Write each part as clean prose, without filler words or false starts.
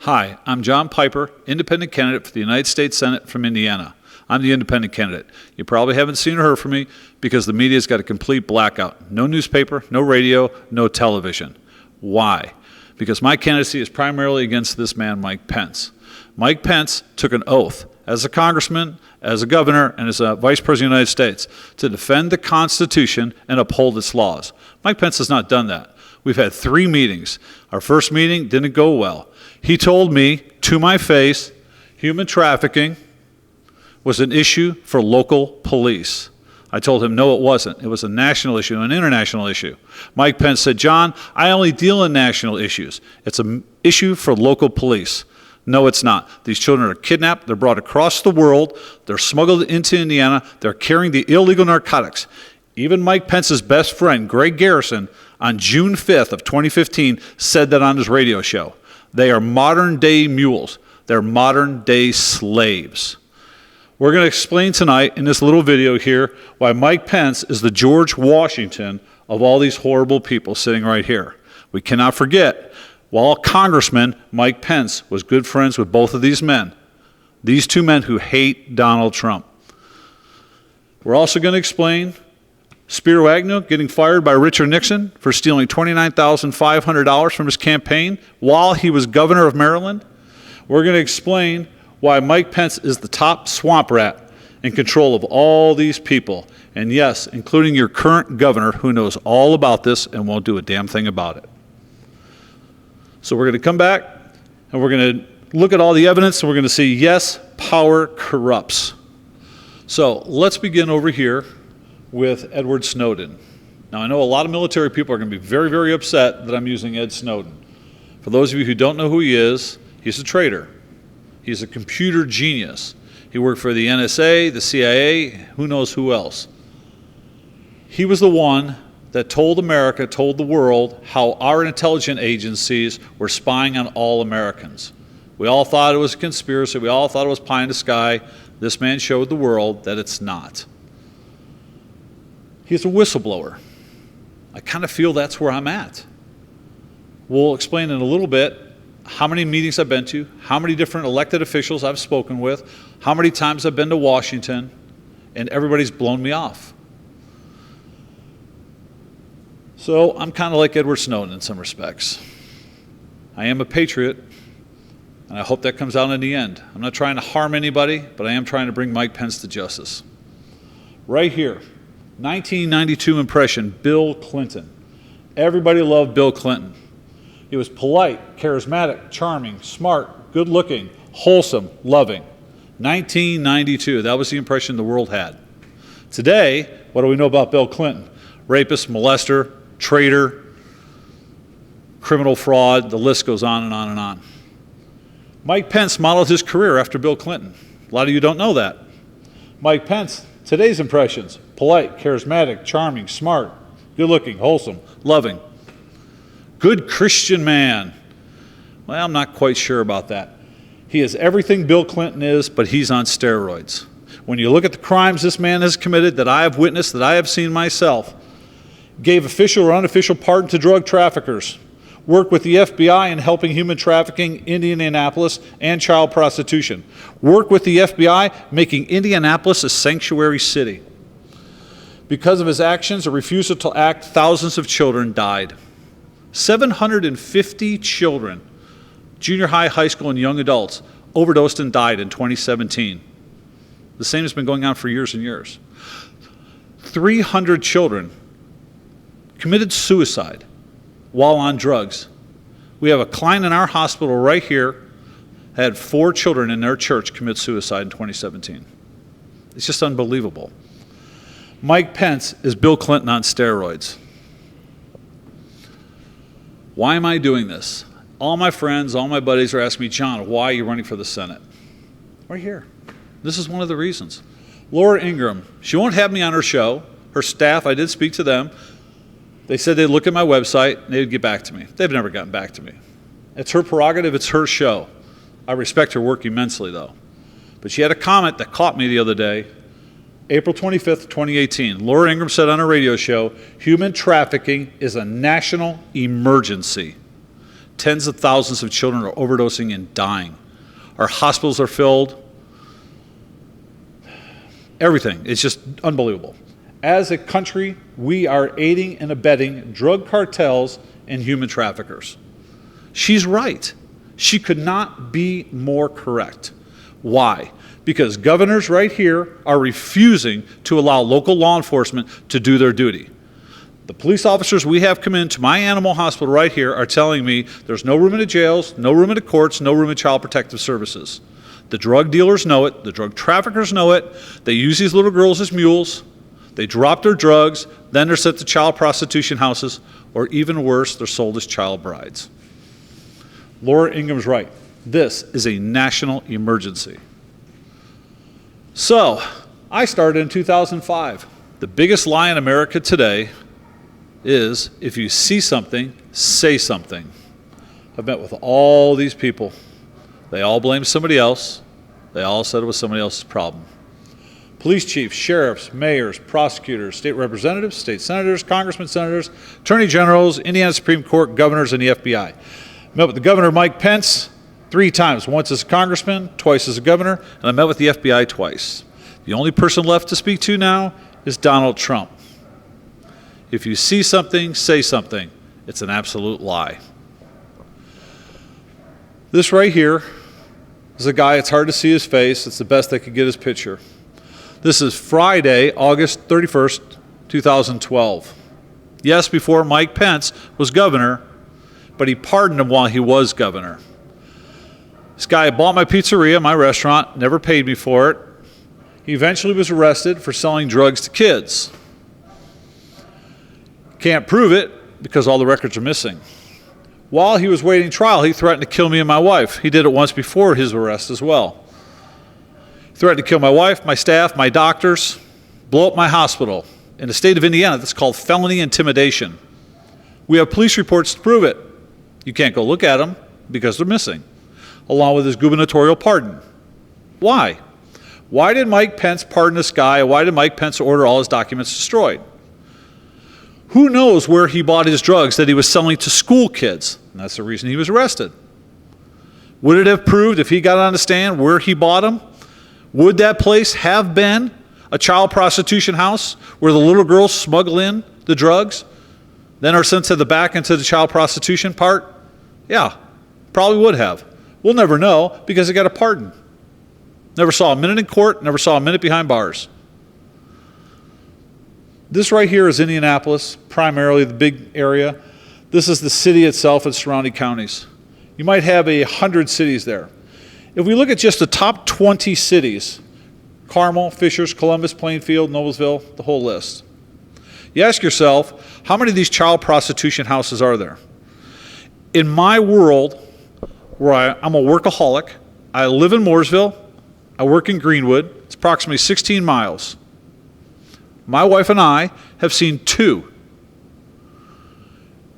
Hi, I'm John Piper, independent candidate for the United States Senate from Indiana. I'm the independent candidate. You probably haven't seen or heard from me because the media's got a complete blackout. No newspaper, no radio, no television. Why? Because my candidacy is primarily against this man, Mike Pence. Mike Pence took an oath as a congressman, as a governor, and as a vice president of the United States to defend the Constitution and uphold its laws. Mike Pence has not done that. We've had 3 meetings. Our first meeting didn't go well. He told me to my face human trafficking was an issue for local police. I told him no, it wasn't. It was a national issue, an international issue. Mike Pence said, John, I only deal in national issues. It's an issue for local police. No, it's not. These children are kidnapped. They're brought across the world. They're smuggled into Indiana. They're carrying the illegal narcotics. Even Mike Pence's best friend, Greg Garrison, on June 5th of 2015, said that on his radio show. They are modern-day mules. They're modern-day slaves. We're going to explain tonight in this little video here why Mike Pence is the George Washington of all these horrible people sitting right here. We cannot forget, while Congressman, Mike Pence was good friends with both of these men. These 2 men who hate Donald Trump. We're also going to explain Spiro Agnew getting fired by Richard Nixon for stealing $29,500 from his campaign while he was governor of Maryland. We're going to explain why Mike Pence is the top swamp rat in control of all these people. And yes, including your current governor who knows all about this and won't do a damn thing about it. So we're going to come back and we're going to look at all the evidence and we're going to see, yes, power corrupts. So let's begin over here with Edward Snowden. Now, I know a lot of military people are going to be very, very upset that I'm using Ed Snowden. For those of you who don't know who he is, he's a traitor. He's a computer genius. He worked for the NSA, the CIA, who knows who else. He was the one that told America, told the world, how our intelligence agencies were spying on all Americans. We all thought it was a conspiracy. We all thought it was pie in the sky. This man showed the world that it's not. He's a whistleblower. I kind of feel that's where I'm at. We'll explain in a little bit how many meetings I've been to, how many different elected officials I've spoken with, how many times I've been to Washington, and everybody's blown me off. So I'm kind of like Edward Snowden in some respects. I am a patriot, and I hope that comes out in the end. I'm not trying to harm anybody, but I am trying to bring Mike Pence to justice. Right here. 1992 impression, Bill Clinton. Everybody loved Bill Clinton. He was polite, charismatic, charming, smart, good-looking, wholesome, loving. 1992, that was the impression the world had. Today, what do we know about Bill Clinton? Rapist, molester, traitor, criminal fraud, the list goes on and on and on. Mike Pence modeled his career after Bill Clinton. A lot of you don't know that. Mike Pence, today's impressions, polite, charismatic, charming, smart, good-looking, wholesome, loving. Good Christian man. Well, I'm not quite sure about that. He is everything Bill Clinton is, but he's on steroids. When you look at the crimes this man has committed that I have witnessed, that I have seen myself, gave official or unofficial pardon to drug traffickers, worked with the FBI in helping human trafficking in Indianapolis and child prostitution, worked with the FBI making Indianapolis a sanctuary city. Because of his actions or refusal to act, thousands of children died. 750 children, junior high, high school, and young adults, overdosed and died in 2017. The same has been going on for years and years. 300 children committed suicide while on drugs. We have a client in our hospital right here had 4 children in their church commit suicide in 2017. It's just unbelievable. Mike Pence is Bill Clinton on steroids. Why am I doing this? All my friends, all my buddies are asking me, John, why are you running for the Senate? Right here. This is one of the reasons. Laura Ingraham, she won't have me on her show. Her staff, I did speak to them. They said they'd look at my website and they'd get back to me. They've never gotten back to me. It's her prerogative, it's her show. I respect her work immensely, though. But she had a comment that caught me the other day. April 25th, 2018, Laura Ingraham said on a radio show, human trafficking is a national emergency. Tens of thousands of children are overdosing and dying. Our hospitals are filled. Everything. It's just unbelievable. As a country, we are aiding and abetting drug cartels and human traffickers. She's right. She could not be more correct. Why? Because governors right here are refusing to allow local law enforcement to do their duty. The police officers we have come into my animal hospital right here are telling me there's no room in the jails, no room in the courts, no room in child protective services. The drug dealers know it. The drug traffickers know it. They use these little girls as mules. They drop their drugs. Then they're sent to child prostitution houses, or even worse, they're sold as child brides. Laura Ingram's right. This is a national emergency. So, I started in 2005. The biggest lie in America today is if you see something, say something. I've met with all these people. They all blame somebody else. They all said it was somebody else's problem. Police chiefs, sheriffs, mayors, prosecutors, state representatives, state senators, congressmen, senators, attorney generals, Indiana Supreme Court, governors, and the FBI. Met with the governor, Mike Pence, 3 times. Once as a congressman, twice as a governor, and I met with the FBI twice. The only person left to speak to now is Donald Trump. If you see something, say something. It's an absolute lie. This right here is a guy, it's hard to see his face. It's the best I could get his picture. This is Friday, August 31st, 2012. Yes, before Mike Pence was governor, but he pardoned him while he was governor. This guy bought my pizzeria, my restaurant, never paid me for it. He eventually was arrested for selling drugs to kids. Can't prove it because all the records are missing. While he was waiting trial, he threatened to kill me and my wife. He did it once before his arrest as well. He threatened to kill my wife, my staff, my doctors, blow up my hospital. In the state of Indiana, that's called felony intimidation. We have police reports to prove it. You can't go look at them because they're missing, along with his gubernatorial pardon. Why? Why did Mike Pence pardon this guy? Why did Mike Pence order all his documents destroyed? Who knows where he bought his drugs that he was selling to school kids? And that's the reason he was arrested. Would it have proved, if he got on the stand, where he bought them? Would that place have been a child prostitution house where the little girls smuggle in the drugs, then are sent to the back into the child prostitution part? Yeah, probably would have. We'll never know because he got a pardon. Never saw a minute in court, never saw a minute behind bars. This right here is Indianapolis, primarily the big area. This is the city itself and surrounding counties. You might have 100 cities there. If we look at just the top 20 cities, Carmel, Fishers, Columbus, Plainfield, Noblesville, the whole list. You ask yourself, how many of these child prostitution houses are there? In my world, where I'm a workaholic, I live in Mooresville, I work in Greenwood, it's approximately 16 miles. My wife and I have seen 2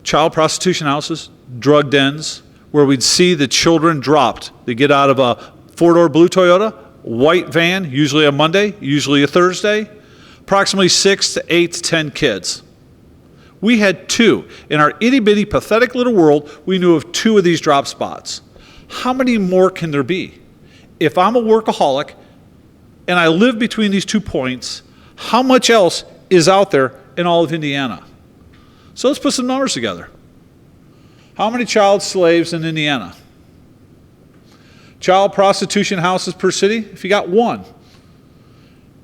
child prostitution houses, drug dens, where we'd see the children dropped. They get out of a 4-door blue Toyota, white van, usually a Monday, usually a Thursday, approximately 6 to 8 to 10 kids. We had 2. In our itty-bitty, pathetic little world, we knew of 2 of these drop spots. How many more can there be? If I'm a workaholic and I live between these 2 points, how much else is out there in all of Indiana? So let's put some numbers together. How many child slaves in Indiana? Child prostitution houses per city? If you got 1.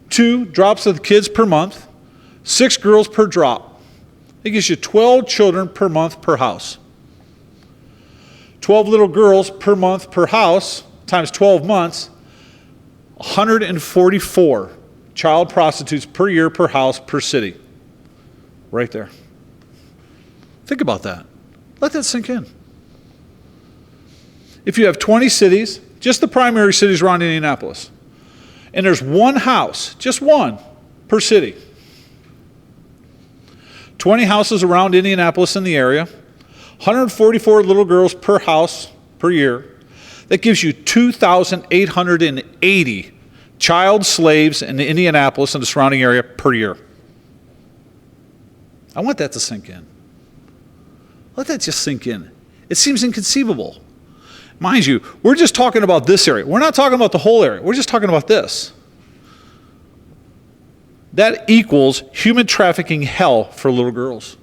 2 drops of the kids per month. 6 girls per drop. It gives you 12 children per month per house. 12 little girls per month per house times 12 months, 144 child prostitutes per year per house per city. Right there. Think about that. Let that sink in. If you have 20 cities, just the primary cities around Indianapolis, and there's 1 house, just 1 per city, 20 houses around Indianapolis in the area, 144 little girls per house per year, that gives you 2,880 child slaves in Indianapolis and the surrounding area per year. I want that to sink in. Let that just sink in. It seems inconceivable. Mind you, we're just talking about this area. We're not talking about the whole area. We're just talking about this. That equals human trafficking hell for little girls.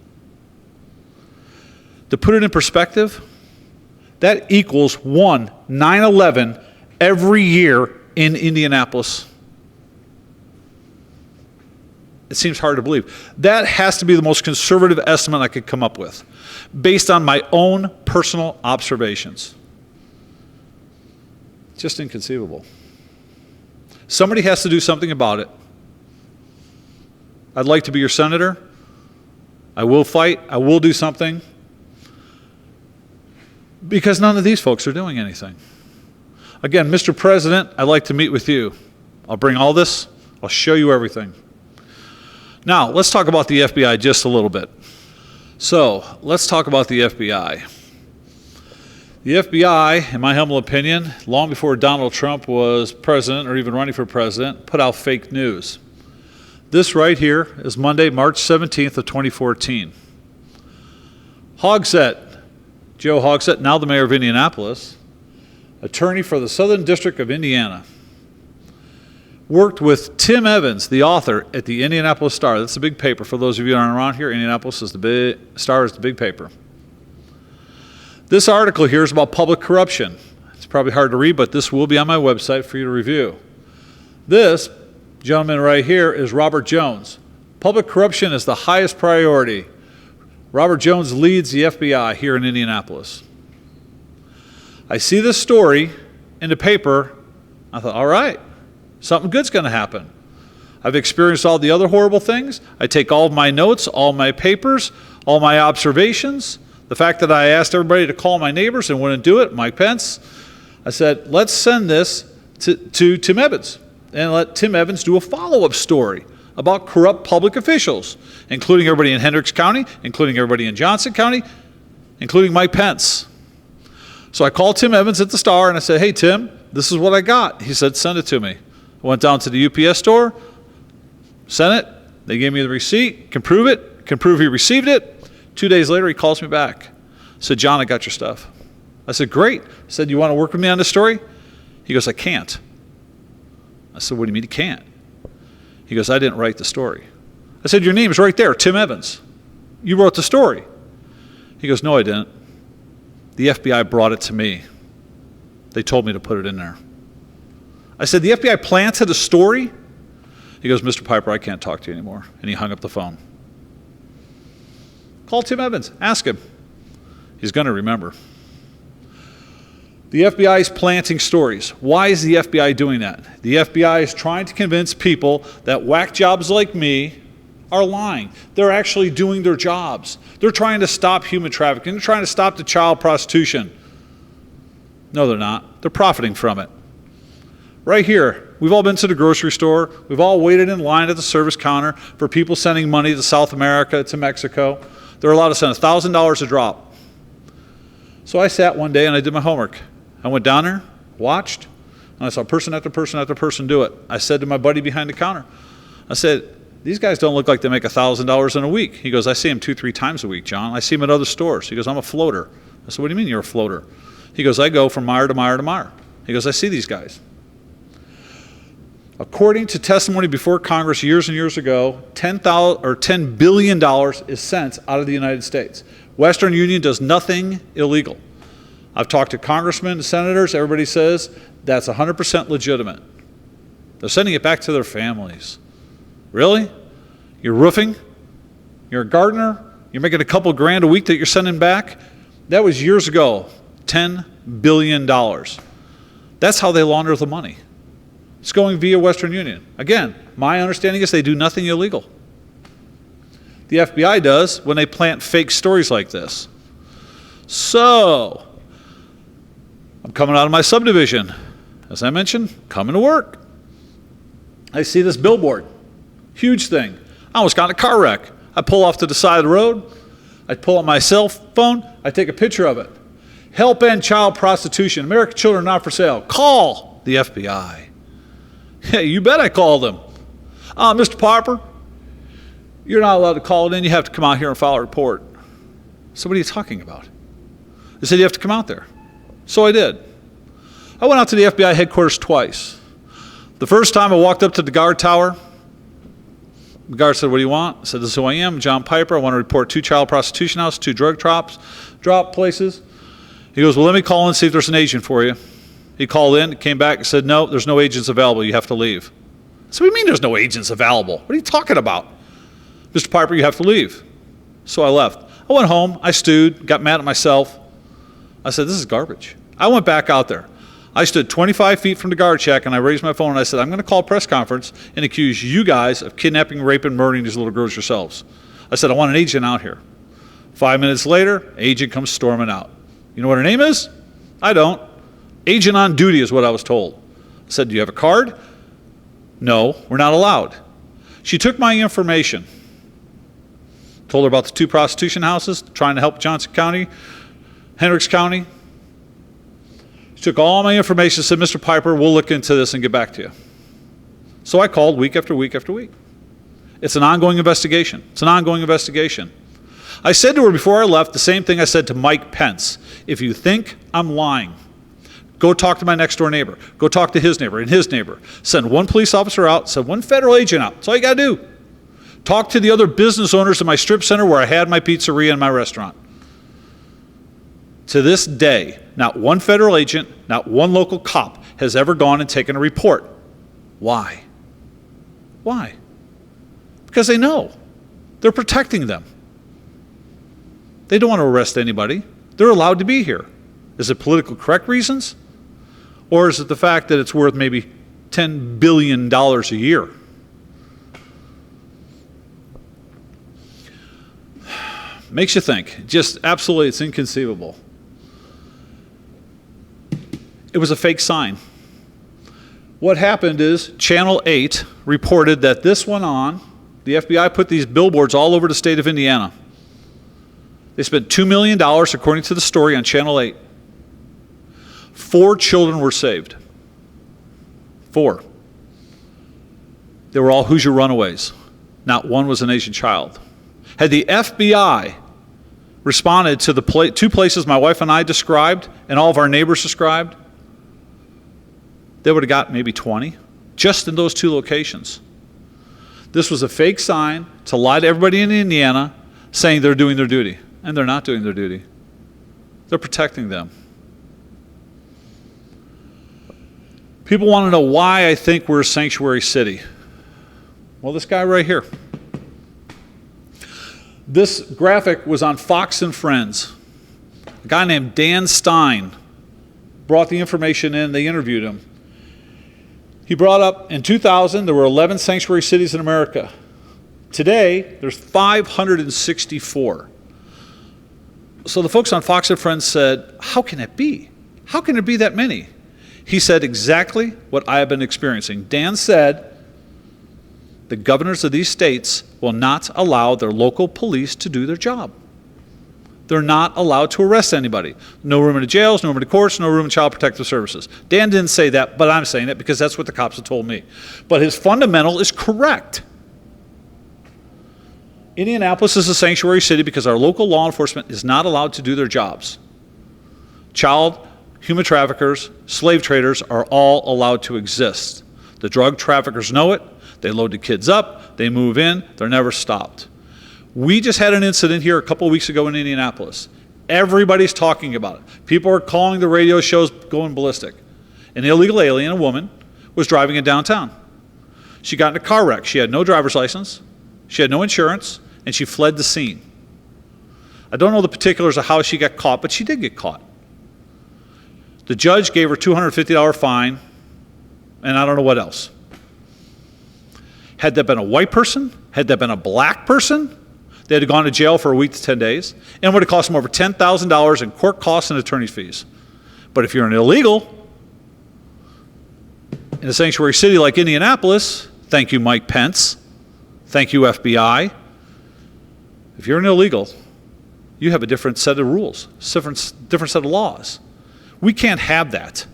To put it in perspective, that equals one 9/11 every year in Indianapolis. It seems hard to believe. That has to be the most conservative estimate I could come up with, based on my own personal observations. Just inconceivable. Somebody has to do something about it. I'd like to be your senator. I will fight. I will do something. Because none of these folks are doing anything. Again, Mr. President, I'd like to meet with you. I'll bring all this. I'll show you everything. Now, let's talk about the FBI just a little bit. So, let's talk about the FBI. The FBI, in my humble opinion, long before Donald Trump was president or even running for president, put out fake news. This right here is Monday, March 17th of 2014. Hogsett, Joe Hogsett, now the mayor of Indianapolis, attorney for the Southern District of Indiana, worked with Tim Evans, the author, at the Indianapolis Star. That's a big paper. For those of you who aren't around here, Indianapolis is the big, Star is the big paper. This article here is about public corruption. It's probably hard to read, but this will be on my website for you to review. This gentleman right here is Robert Jones. Public corruption is the highest priority. Robert Jones leads the FBI here in Indianapolis. I see this story in the paper. I thought, all right, something good's going to happen. I've experienced all the other horrible things. I take all of my notes, all my papers, all my observations. The fact that I asked everybody to call my neighbors and wouldn't do it, Mike Pence, I said, let's send this to Tim Evans and let Tim Evans do a follow-up story about corrupt public officials, including everybody in Hendricks County, including everybody in Johnson County, including Mike Pence. So I called Tim Evans at the Star and I said, hey, Tim, this is what I got. He said, send it to me. I went down to the UPS store, sent it. They gave me the receipt, can prove it, can prove he received it. 2 days later, he calls me back. Said, John, I got your stuff. I said, great. I said, you want to work with me on this story? He goes, I can't. I said, what do you mean you can't? He goes, I didn't write the story. I said, your name is right there, Tim Evans. You wrote the story. He goes, no, I didn't. The FBI brought it to me. They told me to put it in there. I said, the FBI planted a story? He goes, Mr. Piper, I can't talk to you anymore. And he hung up the phone. Call Tim Evans. Ask him. He's going to remember. The FBI is planting stories. Why is the FBI doing that? The FBI is trying to convince people that whack jobs like me are lying. They're actually doing their jobs. They're trying to stop human trafficking. They're trying to stop the child prostitution. No, they're not. They're profiting from it. Right here, we've all been to the grocery store. We've all waited in line at the service counter for people sending money to South America, to Mexico. They're allowed to send $1,000 a drop. So I sat one day and I did my homework. I went down there, watched, and I saw person after person after person do it. I said to my buddy behind the counter, I said, these guys don't look like they make $1,000 in a week. He goes, I see them 2-3 times a week, John. I see them at other stores. He goes, I'm a floater. I said, what do you mean you're a floater? He goes, I go from mire to mire to mire. He goes, I see these guys. According to testimony before Congress years and years ago, $10 billion is sent out of the United States. Western Union does nothing illegal. I've talked to congressmen and senators. Everybody says that's 100% legitimate. They're sending it back to their families. Really? You're roofing? You're a gardener? You're making a couple grand a week that you're sending back? That was years ago. $10 billion. That's how they launder the money. It's going via Western Union. Again, my understanding is they do nothing illegal. The FBI does when they plant fake stories like this. So, I'm coming out of my subdivision. As I mentioned, coming to work. I see this billboard. Huge thing. I almost got in a car wreck. I pull off to the side of the road. I pull out my cell phone. I take a picture of it. Help end child prostitution. American children not for sale. Call the FBI. Yeah, you bet I called them. Mr. Piper, you're not allowed to call it in. You have to come out here and file a report. So what are you talking about? They said, you have to come out there. So I did. I went out to the FBI headquarters twice. The first time I walked up to the guard tower, the guard said, what do you want? I said, this is who I am, John Piper. I want to report 2 child prostitution houses, 2 drug drop places. He goes, well, let me call and see if there's an agent for you. He called in, came back and said, no, there's no agents available. You have to leave. I said, what do you mean there's no agents available? What are you talking about? Mr. Piper, you have to leave. So I left. I went home. I stewed, got mad at myself. I said, this is garbage. I went back out there. I stood 25 feet from the guard shack, and I raised my phone, and I said, I'm going to call a press conference and accuse you guys of kidnapping, raping, murdering these little girls yourselves. I said, I want an agent out here. 5 minutes later, agent comes storming out. You know what her name is? I don't. Agent on duty is what I was told. I said, do you have a card? No, we're not allowed. She took my information, told her about the 2 prostitution houses, trying to help Johnson County, Hendricks County. She took all my information, said, Mr. Piper, we'll look into this and get back to you. So I called week after week after week. It's an ongoing investigation. It's an ongoing investigation. I said to her before I left the same thing I said to Mike Pence. If you think I'm lying, go talk to my next door neighbor. Go talk to his neighbor and his neighbor. Send 1 police officer out, send 1 federal agent out. That's all you got to do. Talk to the other business owners in my strip center where I had my pizzeria and my restaurant. To this day, not 1 federal agent, not 1 local cop has ever gone and taken a report. Why? Why? Because they know. They're protecting them. They don't want to arrest anybody. They're allowed to be here. Is it political correct reasons? Or is it the fact that it's worth maybe $10 billion a year? Makes you think. Just absolutely, it's inconceivable. It was a fake sign. What happened is Channel 8 reported that this went on. The FBI put these billboards all over the state of Indiana. They spent $2 million, according to the story, on Channel 8. 4 children were saved. 4. They were all Hoosier runaways. Not 1 was an Asian child. Had the FBI responded to the 2 places my wife and I described and all of our neighbors described, they would have got maybe 20, just in those 2 locations. This was a fake sign to lie to everybody in Indiana saying they're doing their duty. And they're not doing their duty. They're protecting them. People want to know why I think we're a sanctuary city. Well, this guy right here. This graphic was on Fox and Friends. A guy named Dan Stein brought the information in. They interviewed him. He brought up in 2000 there were 11 sanctuary cities in America. Today there's 564. So the folks on Fox and Friends said, how can it be? How can there be that many? He said exactly what I have been experiencing. Dan said the governors of these states will not allow their local police to do their job. They're not allowed to arrest anybody. No room in the jails, no room in the courts, no room in child protective services. Dan didn't say that, but I'm saying it because that's what the cops have told me. But his fundamental is correct. Indianapolis is a sanctuary city because our local law enforcement is not allowed to do their jobs. Child, human traffickers, slave traders are all allowed to exist. The drug traffickers know it. They load the kids up. They move in. They're never stopped. We just had an incident here a couple of weeks ago in Indianapolis. Everybody's talking about it. People are calling the radio shows going ballistic. An illegal alien, a woman, was driving in downtown. She got in a car wreck. She had no driver's license. She had no insurance. And she fled the scene. I don't know the particulars of how she got caught, but she did get caught. The judge gave her a $250 fine, and I don't know what else. Had that been a white person, had that been a black person, they'd have gone to jail for a week to 10 days, and it would have cost them over $10,000 in court costs and attorney's fees. But if you're an illegal in a sanctuary city like Indianapolis, thank you, Mike Pence, thank you, FBI, if you're an illegal, you have a different set of rules, different set of laws. We can't have that.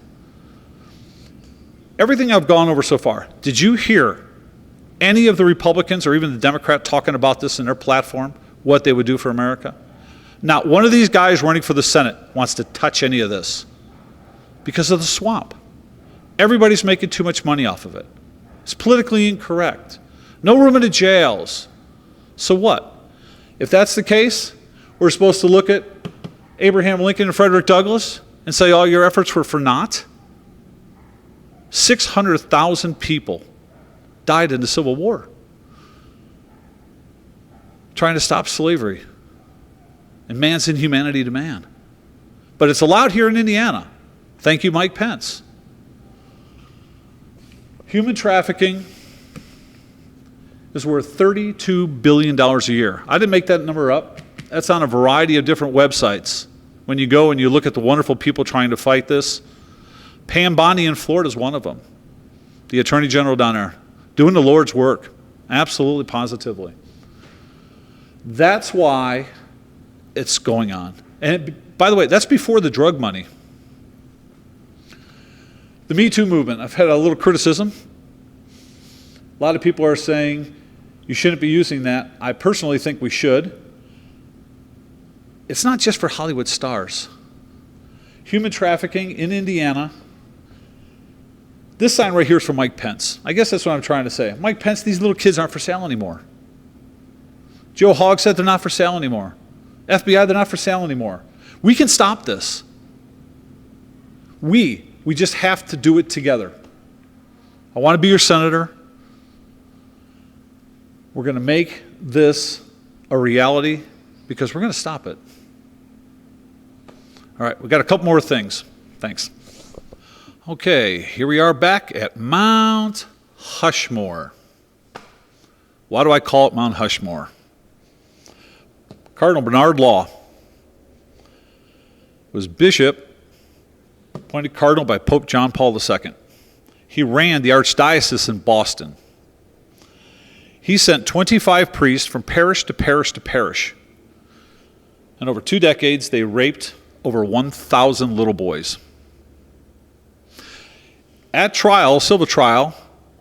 Everything I've gone over so far, did you hear any of the Republicans or even the Democrats talking about this in their platform, what they would do for America? Not one of these guys running for the Senate wants to touch any of this because of the swamp. Everybody's making too much money off of it. It's politically incorrect. No room in the jails. So what? If that's the case, we're supposed to look at Abraham Lincoln and Frederick Douglass and say all your efforts were for naught? 600,000 people died in the Civil War trying to stop slavery and man's inhumanity to man. But it's allowed here in Indiana. Thank you, Mike Pence. Human trafficking is worth $32 billion a year. I didn't make that number up. That's on a variety of different websites. When you go and you look at the wonderful people trying to fight this, Pam Bondi in Florida is one of them. The Attorney General down there, doing the Lord's work, absolutely, positively. That's why it's going on. And by the way, that's before the drug money. The Me Too movement, I've had a little criticism. A lot of people are saying you shouldn't be using that. I personally think we should. It's not just for Hollywood stars. Human trafficking in Indiana. This sign right here is for Mike Pence. I guess that's what I'm trying to say. Mike Pence, these little kids aren't for sale anymore. Joe Hogg said they're not for sale anymore. FBI, they're not for sale anymore. We can stop this. We just have to do it together. I want to be your senator. We're going to make this a reality because we're going to stop it. All right, we've got a couple more things. Thanks. Okay, here we are back at Mount Hushmore. Why do I call it Mount Hushmore? Cardinal Bernard Law was bishop, appointed cardinal by Pope John Paul II. He ran the archdiocese in Boston. He sent 25 priests from parish to parish to parish. And over 2 decades, they raped over 1,000 little boys. At trial, civil trial,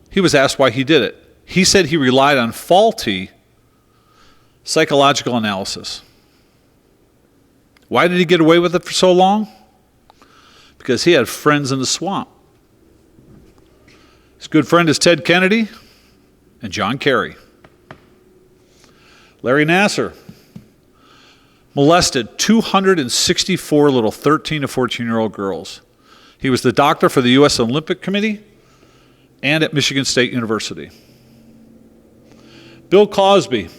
he was asked why he did it. He said he relied on faulty psychological analysis. Why did he get away with it for so long? Because he had friends in the swamp. His good friend is Ted Kennedy and John Kerry. Larry Nassar molested 264 little 13 to 14-year-old girls. He was the doctor for the U.S. Olympic Committee and at Michigan State University. Bill Cosby,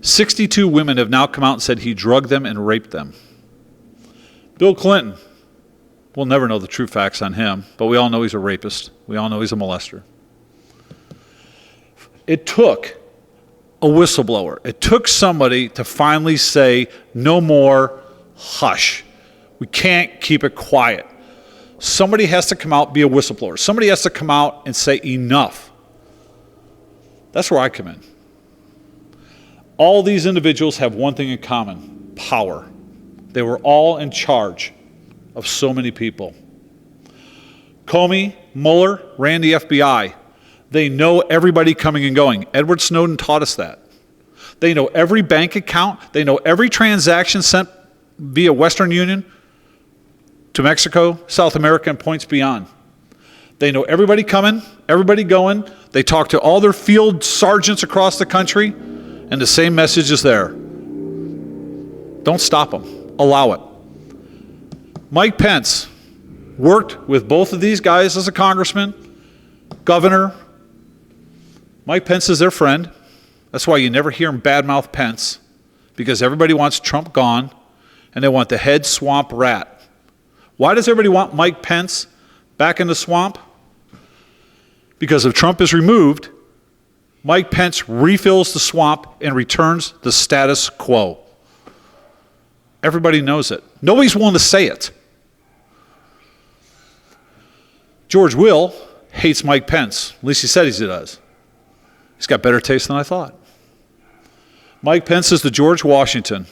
62 women have now come out and said he drugged them and raped them. Bill Clinton, we'll never know the true facts on him, but we all know he's a rapist. We all know he's a molester. It took a whistleblower. It took somebody to finally say, no more, hush. We can't keep it quiet. Somebody has to come out, be a whistleblower. Somebody has to come out and say enough. That's where I come in. All these individuals have one thing in common: power. They were all in charge of so many people. Comey, Mueller ran the FBI. They know everybody coming and going. Edward Snowden taught us that. They know every bank account. They know every transaction sent via Western Union to Mexico, South America, and points beyond. They know everybody coming, everybody going. They talk to all their field sergeants across the country, and the same message is there. Don't stop them. Allow it. Mike Pence worked with both of these guys as a congressman, governor. Mike Pence is their friend. That's why you never hear him badmouth Pence, because everybody wants Trump gone, and they want the head swamp rat. Why does everybody want Mike Pence back in the swamp? Because if Trump is removed, Mike Pence refills the swamp and returns the status quo. Everybody knows it. Nobody's willing to say it. George Will hates Mike Pence. At least he said he does. He's got better taste than I thought. Mike Pence is the George Washington.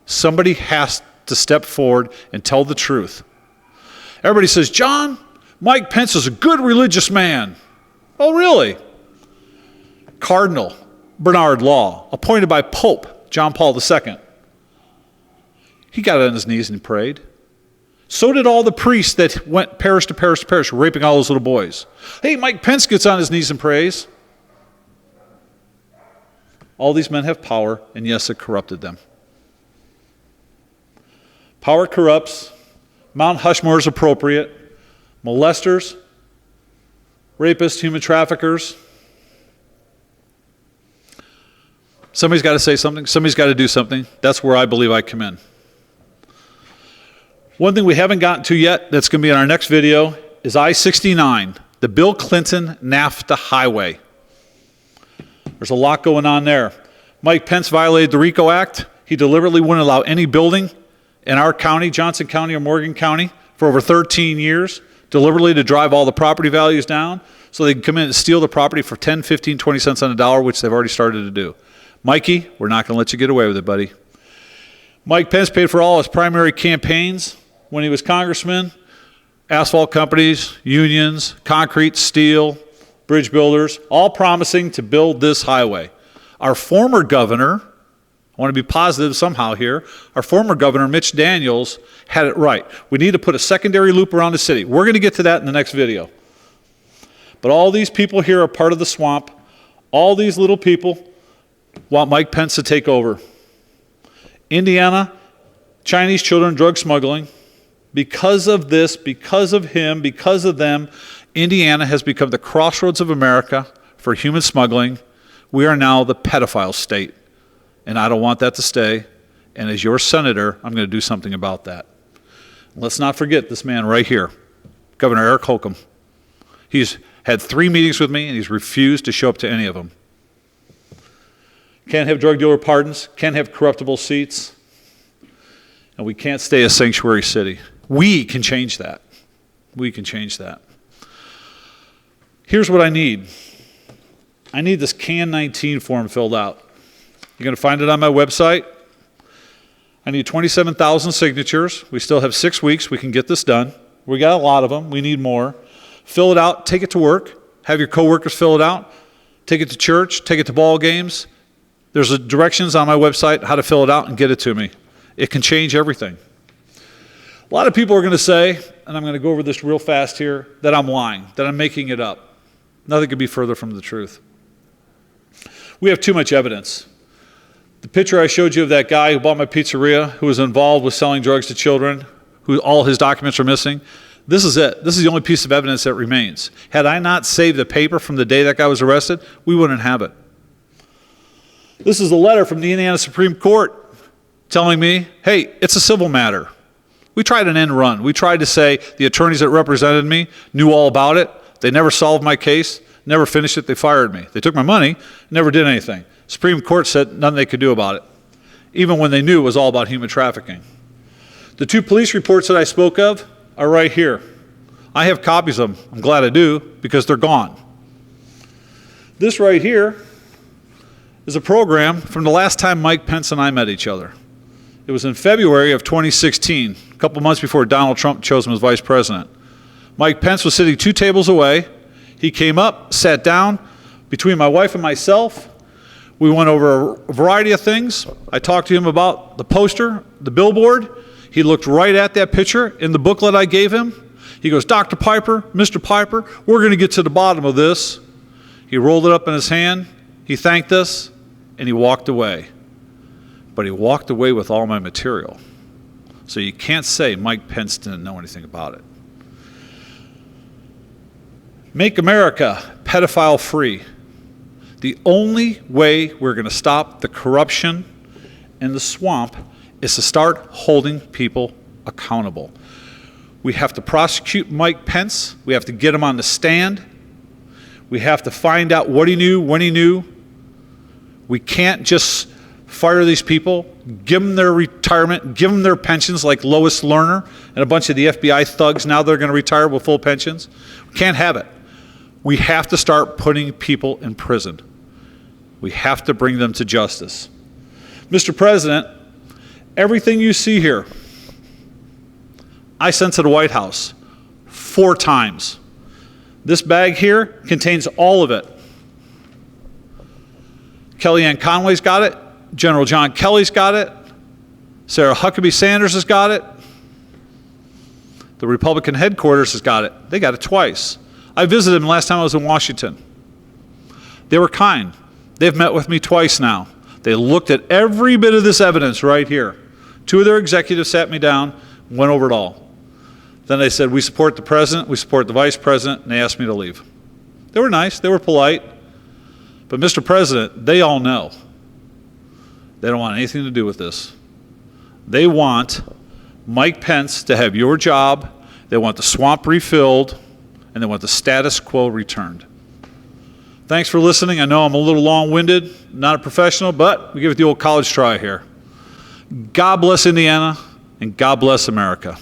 Somebody has to step forward and tell the truth. Everybody says, John, Mike Pence is a good religious man. Oh, really? Cardinal Bernard Law, appointed by Pope John Paul II. He got on his knees and he prayed. So did all the priests that went parish to parish to parish, raping all those little boys. Hey, Mike Pence gets on his knees and prays. All these men have power, and yes, it corrupted them. Power corrupts. Mount Hushmore is appropriate. Molesters, rapists, human traffickers. Somebody's got to say something. Somebody's got to do something. That's where I believe I come in. One thing we haven't gotten to yet that's going to be in our next video is I-69, the Bill Clinton NAFTA highway. There's a lot going on there. Mike Pence violated the RICO Act. He deliberately wouldn't allow any building in our county, Johnson County or Morgan County, for over 13 years, deliberately to drive all the property values down so they can come in and steal the property for 10, 15, 20 cents on the dollar, which they've already started to do. Mikey, we're not going to let you get away with it, buddy. Mike Pence paid for all his primary campaigns when he was congressman, asphalt companies, unions, concrete, steel, bridge builders, all promising to build this highway. Our former governor, I want to be positive somehow here, our former governor, Mitch Daniels, had it right. We need to put a secondary loop around the city. We're going to get to that in the next video. But all these people here are part of the swamp. All these little people want Mike Pence to take over. Indiana, Chinese children drug smuggling. Because of this, because of him, because of them, Indiana has become the crossroads of America for human smuggling. We are now the pedophile state, and I don't want that to stay. And as your senator, I'm going to do something about that. Let's not forget this man right here, Governor Eric Holcomb. He's had 3 meetings with me, and he's refused to show up to any of them. Can't have drug dealer pardons, can't have corruptible seats, and we can't stay a sanctuary city. We can change that. We can change that. Here's what I need. I need this CAN 19 form filled out. You're going to find it on my website. I need 27,000 signatures. We still have 6 weeks. We can get this done. We got a lot of them. We need more. Fill it out. Take it to work. Have your coworkers fill it out. Take it to church. Take it to ball games. There's directions on my website how to fill it out and get it to me. It can change everything. A lot of people are going to say, and I'm going to go over this real fast here, that I'm lying, that I'm making it up. Nothing could be further from the truth. We have too much evidence. The picture I showed you of that guy who bought my pizzeria, who was involved with selling drugs to children, who all his documents are missing, this is it. This is the only piece of evidence that remains. Had I not saved the paper from the day that guy was arrested, we wouldn't have it. This is a letter from the Indiana Supreme Court telling me, hey, it's a civil matter. We tried an end run. We tried to say the attorneys that represented me knew all about it. They never solved my case, never finished it. They fired me. They took my money, never did anything. Supreme Court said nothing they could do about it, even when they knew it was all about human trafficking. The 2 police reports that I spoke of are right here. I have copies of them. I'm glad I do, because they're gone. This right here is a program from the last time Mike Pence and I met each other. It was in February of 2016, a couple months before Donald Trump chose him as vice president. Mike Pence was sitting 2 tables away. He came up, sat down between my wife and myself. We went over a variety of things. I talked to him about the poster, the billboard. He looked right at that picture in the booklet I gave him. He goes, Dr. Piper, Mr. Piper, we're going to get to the bottom of this. He rolled it up in his hand. He thanked us, and he walked away. But he walked away with all my material. So you can't say Mike Pence didn't know anything about it. Make America pedophile free. The only way we're going to stop the corruption in the swamp is to start holding people accountable. We have to prosecute Mike Pence. We have to get him on the stand. We have to find out what he knew, when he knew. We can't just fire these people, give them their retirement, give them their pensions like Lois Lerner and a bunch of the FBI thugs now they're going to retire with full pensions. We can't have it. We have to start putting people in prison. We have to bring them to justice. Mr. President, everything you see here, I sent to the White House 4 times. This bag here contains all of it. Kellyanne Conway's got it. General John Kelly's got it. Sarah Huckabee Sanders has got it. The Republican headquarters has got it. They got it twice. I visited them last time I was in Washington. They were kind. They've met with me twice now. They looked at every bit of this evidence right here. 2 of their executives sat me down, went over it all. Then they said, we support the president, we support the vice president, and they asked me to leave. They were nice, they were polite. But Mr. President, they all know. They don't want anything to do with this. They want Mike Pence to have your job, they want the swamp refilled, and they want the status quo returned. Thanks for listening. I know I'm a little long-winded, not a professional, but we give it the old college try here. God bless Indiana, and God bless America.